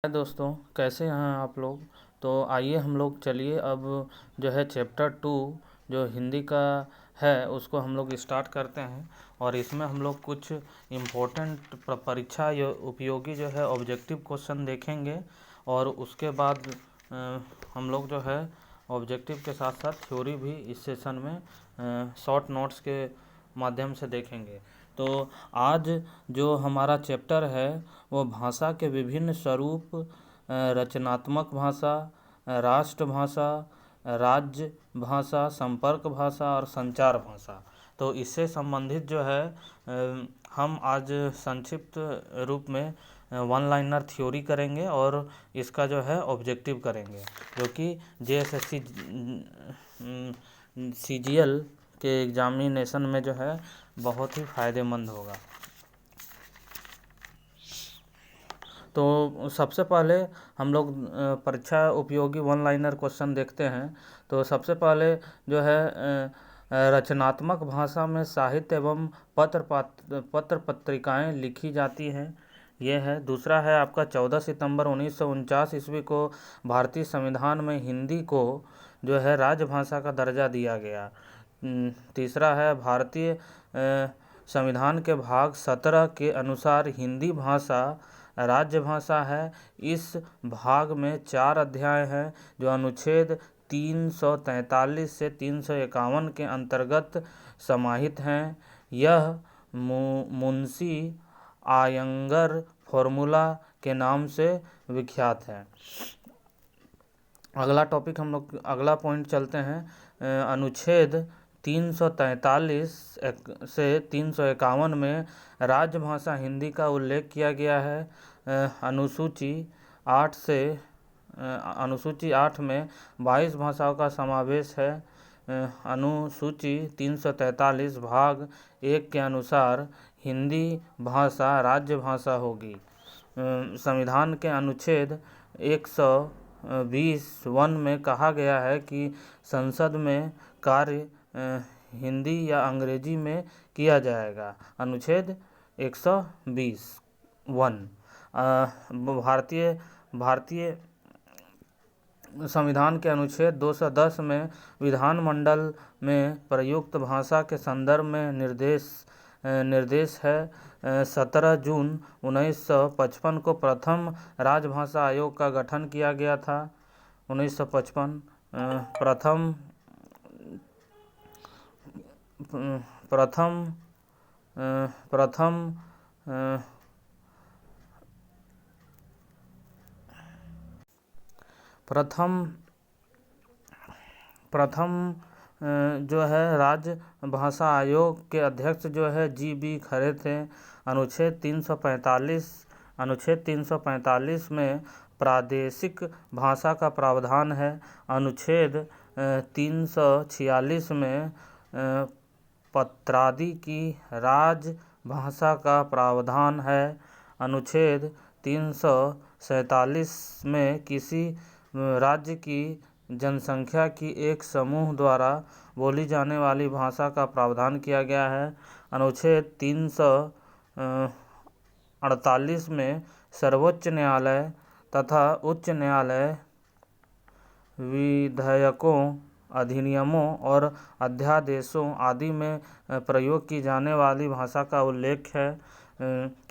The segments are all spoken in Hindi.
दोस्तों, कैसे हैं आप लोग। तो आइए हम लोग चलिए अब जो है चैप्टर 2 जो हिंदी का है उसको हम लोग स्टार्ट करते हैं। और इसमें हम लोग कुछ इम्पोर्टेंट परीक्षा या उपयोगी जो है ऑब्जेक्टिव क्वेश्चन देखेंगे। और उसके बाद हम लोग जो है ऑब्जेक्टिव के साथ साथ थ्योरी भी इस सेशन में शॉर्ट नोट्स के माध्यम से देखेंगे। तो आज जो हमारा चैप्टर है वो भाषा के विभिन्न स्वरूप, रचनात्मक भाषा, राष्ट्रभाषा, राज्य भाषा, संपर्क भाषा और संचार भाषा। तो इससे संबंधित जो है हम आज संक्षिप्त रूप में वन लाइनर थ्योरी करेंगे और इसका जो है ऑब्जेक्टिव करेंगे, जो कि JSSC CGL के एग्जामिनेशन में जो है बहुत ही फ़ायदेमंद होगा। तो सबसे पहले हम लोग परीक्षा उपयोगी वन लाइनर क्वेश्चन देखते हैं। तो सबसे पहले जो है रचनात्मक भाषा में साहित्य एवं पत्र पत्रिकाएं लिखी जाती हैं, ये है। दूसरा है आपका 14 सितंबर 1949 ईस्वी को भारतीय संविधान में हिंदी को जो है राजभाषा का दर्जा दिया गया। तीसरा है भारतीय संविधान के भाग 17 के अनुसार हिंदी भाषा राज्य भाषा है। इस भाग में 4 अध्याय हैं जो अनुच्छेद 343 से 351 के अंतर्गत समाहित हैं। यह मुंशी आयंगर फॉर्मूला के नाम से विख्यात है। अगला टॉपिक हम लोग अगला पॉइंट चलते हैं। अनुच्छेद 343 से 351 में राजभाषा हिंदी का उल्लेख किया गया है। अनुसूची 8 में 22 भाषाओं का समावेश है। अनुसूची 343 भाग 1 के अनुसार हिंदी भाषा राज्य भाषा होगी। संविधान के अनुच्छेद 120(1) में कहा गया है कि संसद में कार्य हिंदी या अंग्रेजी में किया जाएगा। अनुच्छेद 120(1) भारतीय संविधान के अनुच्छेद 210 में विधानमंडल में प्रयुक्त भाषा के संदर्भ में निर्देश है। 17 जून 1955 को प्रथम राजभाषा आयोग का गठन किया गया था। 1955 प्रथम जो है राजभाषा आयोग के अध्यक्ष जो है GB खरे थे। अनुच्छेद 345 में प्रादेशिक भाषा का प्रावधान है। अनुच्छेद 346 में पत्रादि की राजभाषा का प्रावधान है। अनुच्छेद 347 में किसी राज्य की जनसंख्या की एक समूह द्वारा बोली जाने वाली भाषा का प्रावधान किया गया है। अनुच्छेद 348 में सर्वोच्च न्यायालय तथा उच्च न्यायालय विधेयकों, अधिनियमों और अध्यादेशों आदि में प्रयोग की जाने वाली भाषा का उल्लेख है।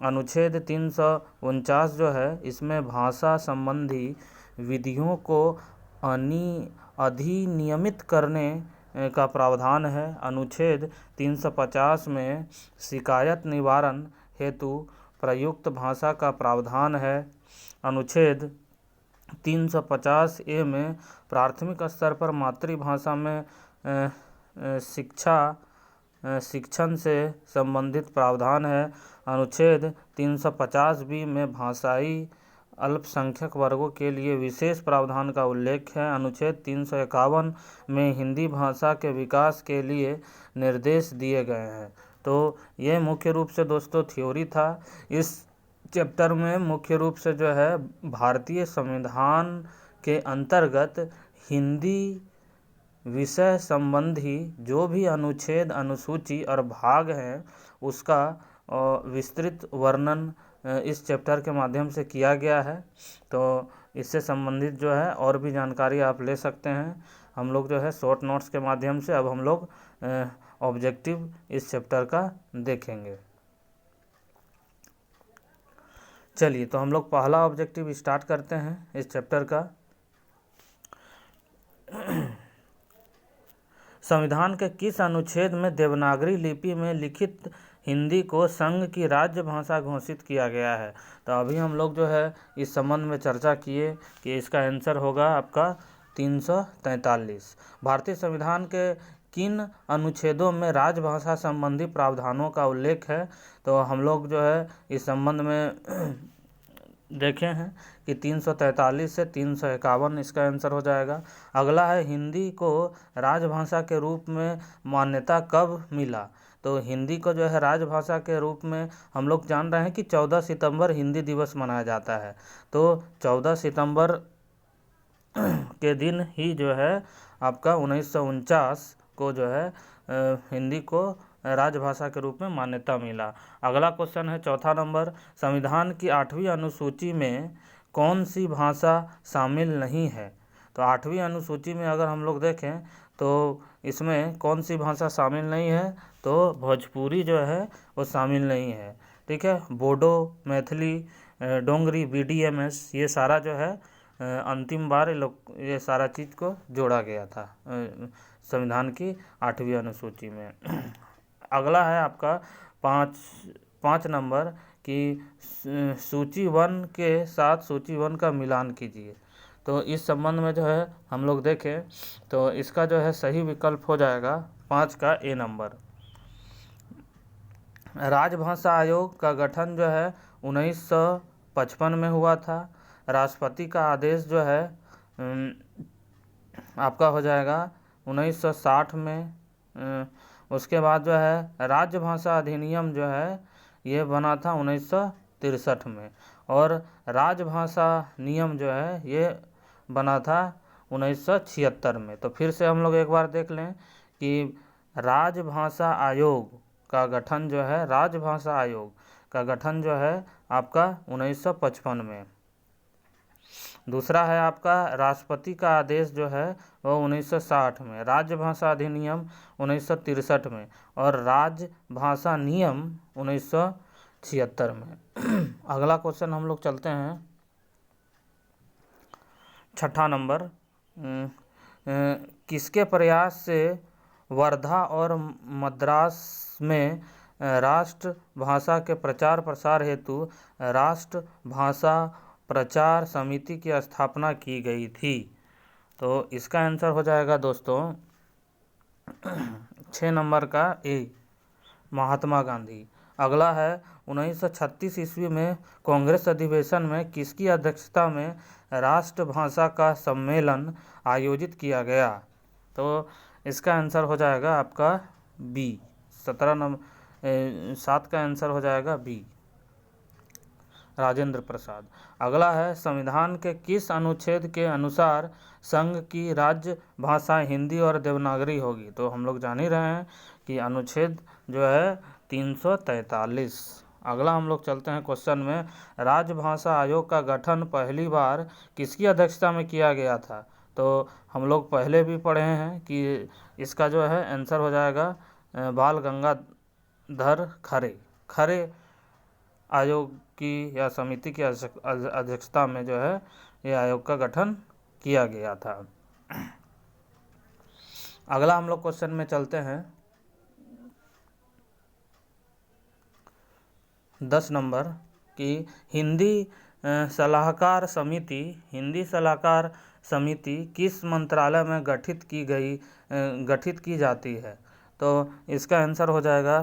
अनुच्छेद 349 जो है इसमें भाषा संबंधी विधियों को अधिनियमित करने का प्रावधान है। अनुच्छेद 350 में शिकायत निवारण हेतु प्रयुक्त भाषा का प्रावधान है। अनुच्छेद 350(a) में प्राथमिक स्तर पर मातृभाषा में शिक्षण से संबंधित प्रावधान है। अनुच्छेद 350(b) में भाषाई अल्पसंख्यक वर्गों के लिए विशेष प्रावधान का उल्लेख है। अनुच्छेद 351 में हिंदी भाषा के विकास के लिए निर्देश दिए गए हैं। तो ये मुख्य रूप से दोस्तों थ्योरी था। इस चैप्टर में मुख्य रूप से जो है भारतीय संविधान के अंतर्गत हिंदी विषय संबंधी जो भी अनुच्छेद, अनुसूची और भाग हैं उसका विस्तृत वर्णन इस चैप्टर के माध्यम से किया गया है। तो इससे संबंधित जो है और भी जानकारी आप ले सकते हैं। हम लोग जो है शॉर्ट नोट्स के माध्यम से अब हम लोग ऑब्जेक्टिव इस चैप्टर का देखेंगे। चलिए, तो हम लोग पहला ऑब्जेक्टिव स्टार्ट करते हैं इस चैप्टर का। संविधान के किस अनुच्छेद में देवनागरी लिपि में लिखित हिंदी को संघ की राज्य भाषा घोषित किया गया है? तो अभी हम लोग जो है इस संबंध में चर्चा किए कि इसका आंसर होगा आपका 343। भारतीय संविधान के किन अनुच्छेदों में राजभाषा संबंधी प्रावधानों का उल्लेख है? तो हम लोग जो है इस संबंध में देखे हैं कि 343 से 351 इसका आंसर हो जाएगा। अगला है, हिंदी को राजभाषा के रूप में मान्यता कब मिला? तो हिंदी को जो है राजभाषा के रूप में हम लोग जान रहे हैं कि 14 सितंबर हिंदी दिवस मनाया जाता है। तो 14 सितंबर के दिन ही जो है आपका 1949 को जो है हिंदी को राजभाषा के रूप में मान्यता मिला। अगला क्वेश्चन है चौथा नंबर, संविधान की 8वीं अनुसूची में कौन सी भाषा शामिल नहीं है? तो 8वीं अनुसूची में अगर हम लोग देखें तो इसमें कौन सी भाषा शामिल नहीं है? तो भोजपुरी जो है वो शामिल नहीं है। ठीक है, बोडो, मैथिली, डोंगरी, BDMS ये सारा जो है अंतिम बार ये सारा चीज़ को जोड़ा गया था संविधान की 8वीं अनुसूची में। अगला है आपका पाँच नंबर कि सूची 1 के साथ सूची 1 का मिलान कीजिए। तो इस संबंध में जो है हम लोग देखें तो इसका जो है सही विकल्प हो जाएगा 5 का A नंबर। राजभाषा आयोग का गठन जो है 1955 में हुआ था। राष्ट्रपति का आदेश जो है आपका हो जाएगा 1960 में। उसके बाद जो है राजभाषा अधिनियम जो है ये बना था 1963 में, और राजभाषा नियम जो है ये बना था 1976 में। तो फिर से हम लोग एक बार देख लें कि राजभाषा आयोग का गठन जो है राजभाषा आयोग का गठन जो है आपका 1955 में। दूसरा है आपका राष्ट्रपति का आदेश जो है वो 1960 में, राजभाषा अधिनियम 1963 में, और राजभाषा नियम 1976 में। अगला क्वेश्चन हम लोग चलते हैं छठा नंबर, किसके प्रयास से वर्धा और मद्रास में राष्ट्रभाषा के प्रचार प्रसार हेतु राष्ट्रभाषा प्रचार समिति की स्थापना की गई थी? तो इसका आंसर हो जाएगा दोस्तों 6 नंबर का A, महात्मा गांधी। अगला है 1936 ईस्वी में कांग्रेस अधिवेशन में किसकी अध्यक्षता में राष्ट्रभाषा का सम्मेलन आयोजित किया गया? तो इसका आंसर हो जाएगा आपका B, 7 का आंसर हो जाएगा B, राजेंद्र प्रसाद। अगला है, संविधान के किस अनुच्छेद के अनुसार संघ की राज्य भाषा हिंदी और देवनागरी होगी? तो हम लोग जान ही रहे हैं कि अनुच्छेद जो है 343। अगला हम लोग चलते हैं क्वेश्चन में, राजभाषा आयोग का गठन पहली बार किसकी अध्यक्षता में किया गया था? तो हम लोग पहले भी पढ़े हैं कि इसका जो है आंसर हो जाएगा बाल गंगाधर खरे आयोग की या समिति की अध्यक्षता में जो है ये आयोग का गठन किया गया था। अगला हम लोग क्वेश्चन में चलते हैं 10 नंबर कि हिंदी सलाहकार समिति किस मंत्रालय में गठित की जाती है? तो इसका आंसर हो जाएगा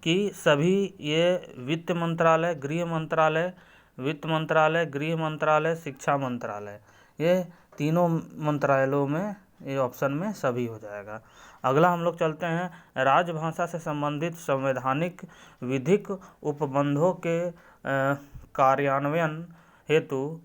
कि सभी ये वित्त मंत्रालय, गृह मंत्रालय, शिक्षा मंत्रालय, ये तीनों मंत्रालयों में ये ऑप्शन में सभी हो जाएगा। अगला हम लोग चलते हैं राजभाषा से संबंधित संवैधानिक विधिक उपबंधों के कार्यान्वयन हेतु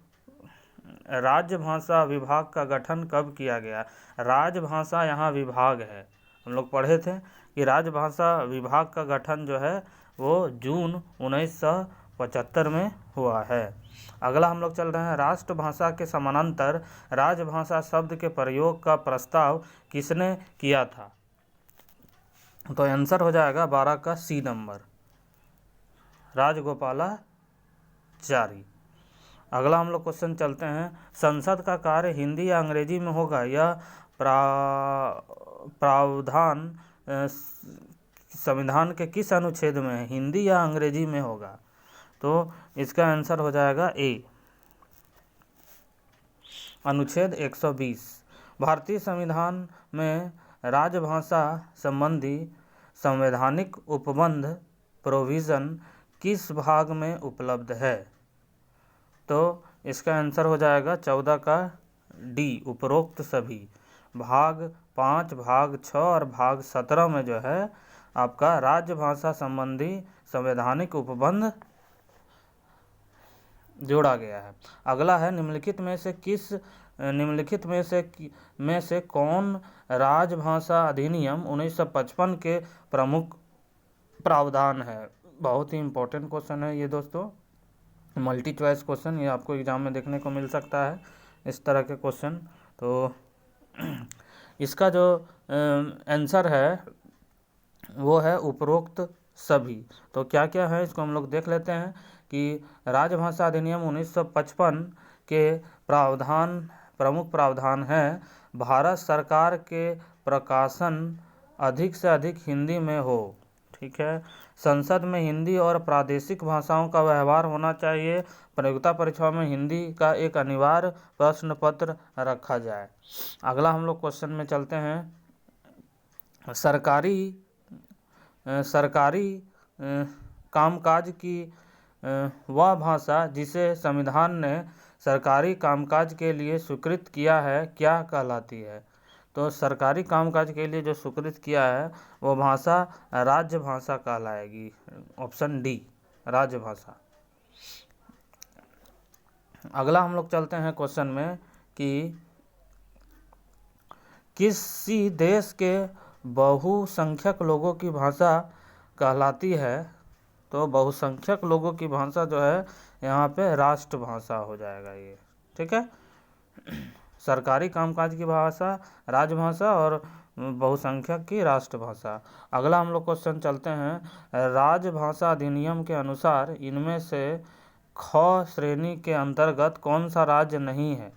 राजभाषा विभाग का गठन कब किया गया? राजभाषा यहाँ विभाग है, हम लोग पढ़े थे कि राजभाषा विभाग का गठन जो है वो जून 1975 में हुआ है। अगला हम लोग चल रहे हैं, राष्ट्रभाषा के समानांतर राजभाषा शब्द के प्रयोग का प्रस्ताव किसने किया था? तो आंसर हो जाएगा 12 का सी नंबर, राजगोपालाचारी। अगला हम लोग क्वेश्चन चलते हैं, संसद का कार्य हिंदी या अंग्रेजी में होगा? यह प्रावधान संविधान के किस अनुच्छेद में है? हिंदी या अंग्रेजी में होगा? तो इसका आंसर हो जाएगा ए, अनुच्छेद 120। भारतीय संविधान में राजभाषा संबंधी संवैधानिक उपबंध प्रोविज़न किस भाग में उपलब्ध है? तो इसका आंसर हो जाएगा 14 का डी, उपरोक्त सभी। भाग 5, भाग 6 और भाग 17 में जो है आपका राजभाषा संबंधी संवैधानिक उपबंध जोड़ा गया है। अगला है, निम्नलिखित में से कौन राजभाषा अधिनियम 1955 के प्रमुख प्रावधान है? बहुत ही इम्पोर्टेंट क्वेश्चन है ये दोस्तों, मल्टी चॉइस क्वेश्चन, ये आपको एग्जाम में देखने को मिल सकता है इस तरह के क्वेश्चन। तो इसका जो आंसर है वो है उपरोक्त सभी। तो क्या क्या है इसको हम लोग देख लेते हैं कि राजभाषा अधिनियम 1955 के प्रमुख प्रावधान है, भारत सरकार के प्रकाशन अधिक से अधिक हिंदी में हो, ठीक है। संसद में हिंदी और प्रादेशिक भाषाओं का व्यवहार होना चाहिए। प्रतियोगिता परीक्षाओं में हिंदी का एक अनिवार्य प्रश्न पत्र रखा जाए। अगला हम लोग क्वेश्चन में चलते हैं, सरकारी कामकाज की वह भाषा जिसे संविधान ने सरकारी कामकाज के लिए स्वीकृत किया है क्या कहलाती है? तो सरकारी कामकाज के लिए जो स्वीकृत किया है वो भाषा राजभाषा कहलाएगी, ऑप्शन डी, राजभाषा। अगला हम लोग चलते हैं क्वेश्चन में कि किसी देश के बहुसंख्यक लोगों की भाषा कहलाती है? तो बहुसंख्यक लोगों की भाषा जो है यहाँ पे राष्ट्रभाषा हो जाएगा ये, ठीक है। सरकारी कामकाज की भाषा राजभाषा और बहुसंख्यक की राष्ट्रभाषा। अगला हम लोग क्वेश्चन चलते हैं, राजभाषा अधिनियम के अनुसार इनमें से ख श्रेणी के अंतर्गत कौन सा राज्य नहीं है?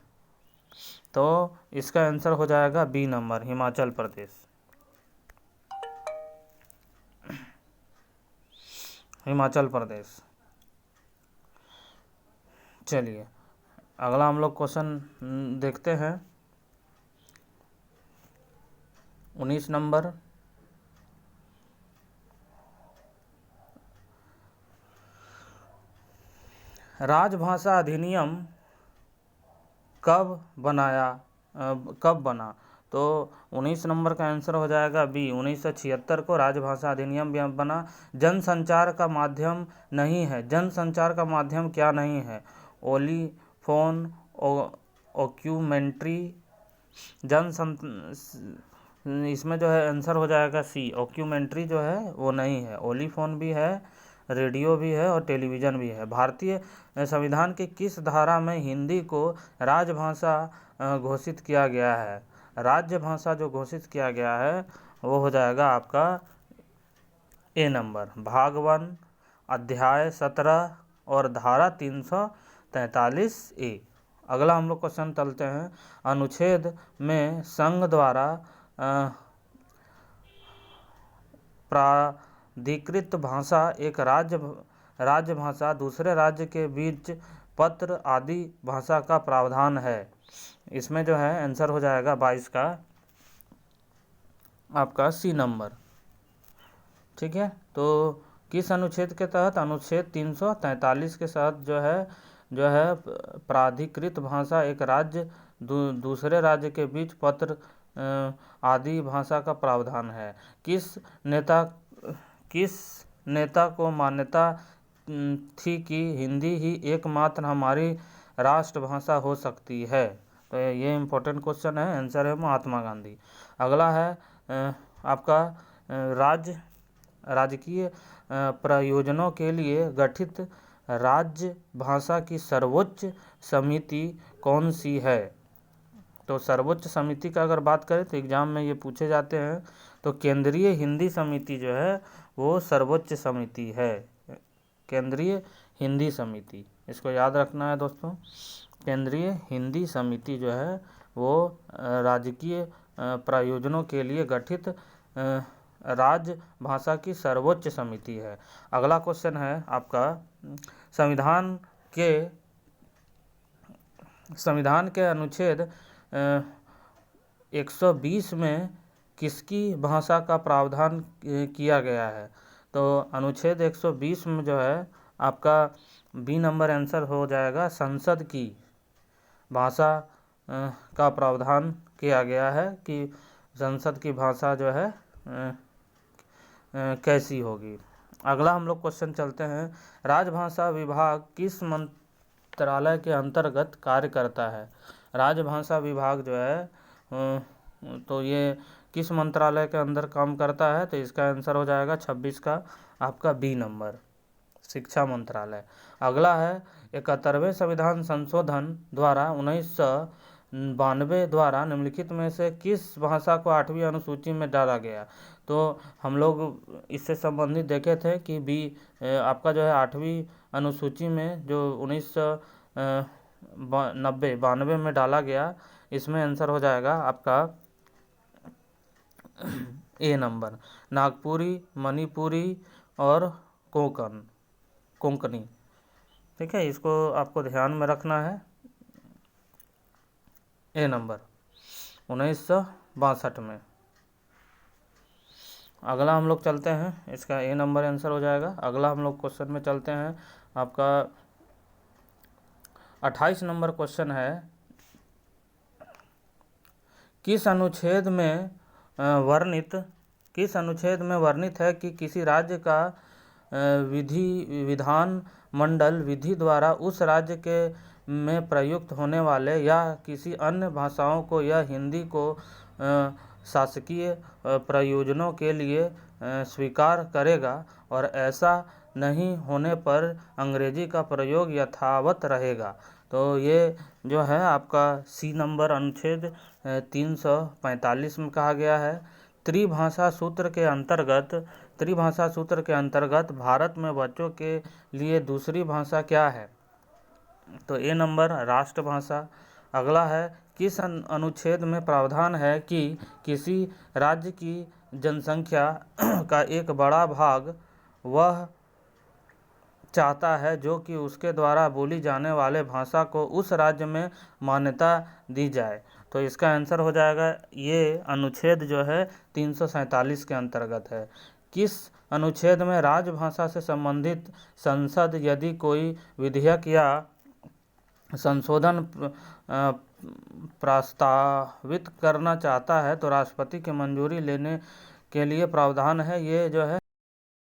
तो इसका आंसर हो जाएगा बी नंबर, हिमाचल प्रदेश। हिमाचल प्रदेश। चलिए अगला हम लोग क्वेश्चन देखते हैं, 19 नंबर, राजभाषा अधिनियम कब बना? तो 19 नंबर का आंसर हो जाएगा बी, 1976 को राजभाषा अधिनियम बना। जनसंचार का माध्यम नहीं है, जनसंचार का माध्यम क्या नहीं है? ओलीफोन, ऑक्यूमेंट्री, इसमें जो है आंसर हो जाएगा सी, ऑक्यूमेंट्री जो है वो नहीं है। ओलीफोन भी है, रेडियो भी है और टेलीविज़न भी है। भारतीय संविधान के किस धारा में हिंदी को राजभाषा घोषित किया गया है? राज्य भाषा जो घोषित किया गया है वो हो जाएगा आपका ए नंबर, भाग 1, अध्याय 17 और धारा 343 ए। अगला हम लोग क्वेश्चन चलते हैं, अनुच्छेद में संघ द्वारा प्राधिकृत भाषा एक राज्य भाषा दूसरे राज्य के बीच पत्र आदि भाषा का प्रावधान है। इसमें जो है आंसर हो जाएगा 22 का आपका सी नंबर, ठीक है। तो किस अनुच्छेद के तहत? अनुच्छेद 343 के तहत जो है प्राधिकृत भाषा एक राज्य दूसरे राज्य के बीच पत्र आदि भाषा का प्रावधान है। किस नेता को मान्यता थी कि हिंदी ही एकमात्र हमारी राष्ट्रभाषा हो सकती है? तो ये इम्पोर्टेंट क्वेश्चन है, आंसर है महात्मा गांधी। अगला है आपका राजकीय प्रयोजनों के लिए गठित राज्य भाषा की सर्वोच्च समिति कौन सी है? तो सर्वोच्च समिति का अगर बात करें तो एग्जाम में ये पूछे जाते हैं, तो केंद्रीय हिंदी समिति जो है वो सर्वोच्च समिति है। केंद्रीय हिंदी समिति, इसको याद रखना है दोस्तों। केंद्रीय हिंदी समिति जो है वो राजकीय प्रयोजनों के लिए गठित राज्य भाषा की सर्वोच्च समिति है। अगला क्वेश्चन है आपका, संविधान के अनुच्छेद 120 में किसकी भाषा का प्रावधान किया गया है? तो अनुच्छेद 120 में जो है आपका बी नंबर आंसर हो जाएगा, संसद की भाषा का प्रावधान किया गया है कि संसद की भाषा जो है कैसी होगी। अगला हम लोग क्वेश्चन चलते हैं, राजभाषा विभाग किस मंत्रालय के अंतर्गत कार्य करता है? राजभाषा विभाग जो है तो ये किस मंत्रालय के अंदर काम करता है? तो इसका आंसर हो जाएगा 26 का आपका बी नंबर, शिक्षा मंत्रालय। अगला है 71वें संविधान संशोधन द्वारा 1992 द्वारा निम्नलिखित में से किस भाषा को 8वीं अनुसूची में डाला गया? तो हम लोग इससे संबंधित देखे थे कि आपका जो है 8वीं अनुसूची में जो 1992 में डाला गया, इसमें आंसर हो जाएगा आपका ए नंबर, नागपुरी, मणिपुरी और कोंकणी। ठीक है, इसको आपको ध्यान में रखना है। ए नंबर 1962 में। अगला हम लोग चलते हैं, इसका ए नंबर आंसर हो जाएगा। अगला हम लोग क्वेश्चन में चलते हैं, आपका 28 नंबर क्वेश्चन है, किस अनुच्छेद में वर्णित है कि किसी राज्य का विधान मंडल विधि द्वारा उस राज्य के में प्रयुक्त होने वाले या किसी अन्य भाषाओं को या हिंदी को शासकीय प्रयोजनों के लिए स्वीकार करेगा और ऐसा नहीं होने पर अंग्रेजी का प्रयोग यथावत रहेगा? तो ये जो है आपका सी नंबर अनुच्छेद 345 में कहा गया है। त्रिभाषा सूत्र के अंतर्गत भारत में बच्चों के लिए दूसरी भाषा क्या है? तो ए नंबर राष्ट्रभाषा। अगला है, किस अनुच्छेद में प्रावधान है कि किसी राज्य की जनसंख्या का एक बड़ा भाग वह चाहता है जो कि उसके द्वारा बोली जाने वाले भाषा को उस राज्य में मान्यता दी जाए? तो इसका आंसर हो जाएगा, ये अनुच्छेद जो है 347 के अंतर्गत है। किस अनुच्छेद में राजभाषा से संबंधित संसद यदि कोई विधेयक या संशोधन प्रस्तावित करना चाहता है तो राष्ट्रपति की मंजूरी लेने के लिए प्रावधान है? ये जो है